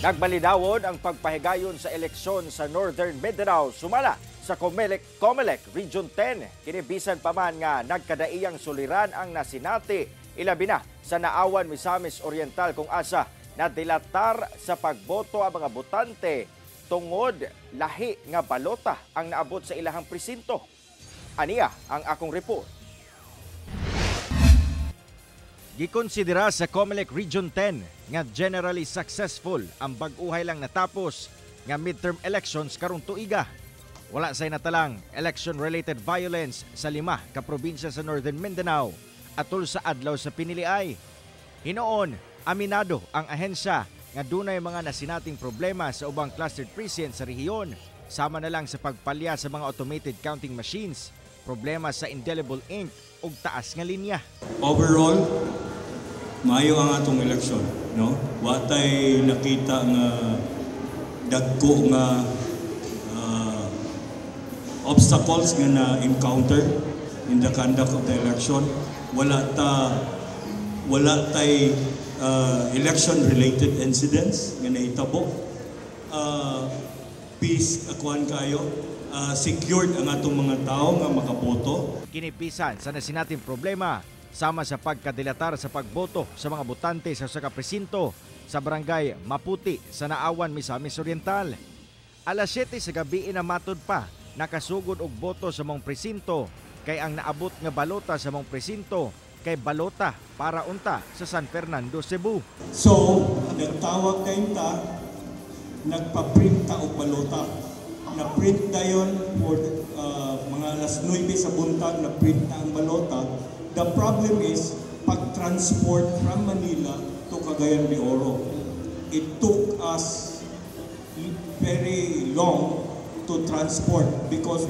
Nagbalidawon ang pagpahigayon sa eleksyon sa Northern Mindanao sumala sa Comelec Region 10. Kinibisan pa man nga nagkadaiyang suliran ang nasinati, ilabi na sa Naawan, Misamis Oriental kung asa na dilatar sa pagboto ang mga botante tungod lahi nga balota ang naabot sa ilahang presinto. Aniya ang akong report. Gikonsidera sa Comelec Region 10 nga generally successful ang bag-uhay lang natapos nga midterm elections karong tuiga. Wala say natalang election-related violence sa 5 ka probinsya sa Northern Mindanao atol sa adlaw sa piniliay. Hinoon, aminado ang ahensya nga dunay mga nasinating problema sa ubang clustered precincts sa rehiyon, sama na lang sa pagpalya sa mga automated counting machines, problema sa indelible ink ug taas nga linya. Overall, maayo ang atong eleksyon, no? Watay nakita nga dagko nga obstacles nga na-encounter in the conduct of the election. Wala tay election-related incidents nga nahitabo. Peace, akuan kayo. Secured ang atong mga tao nga makaboto. Kinipisan sa nasinating problema sama sa pagkadilatar sa pagboto sa mga botante sa usa ka presinto sa barangay Maputi sa Naawan, Misamis Oriental. Alas 7 sa gabi na matod pa nakasugod og boto sa mong presinto kay ang naabot nga balota sa mong presinto kay balota para unta sa San Fernando, Cebu. So, nagtawag kayo ta, nagpa-print ta og balota. Na-print dayon for mga alas 9 sa buntag, na-print ta ang balota. The problem is, pag-transport from Manila to Cagayan de Oro, it took us very long to transport because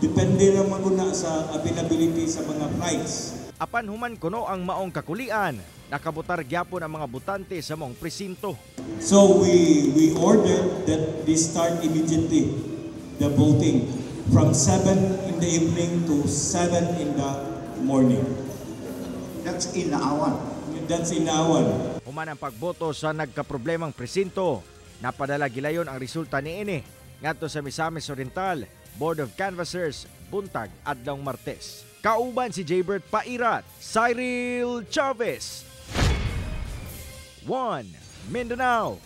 depende naman muna sa availability sa mga flights. Apan human kuno ang maong kakulian, nakabutar gyapon ang mga botante sa maong presinto. So we ordered that they start immediately the voting from 7 in the evening to 7 in the morning. That's in Naawan. That's in Naawan. Human ang pagboto sa nagkaproblemang presinto, napadala gilayon ang resulta niini ngadto sa Misamis Oriental Board of Canvassers buntag adlawng Martes. Kauban si Jaybert Pairat, Cyril Chavez. 1 Mindanao.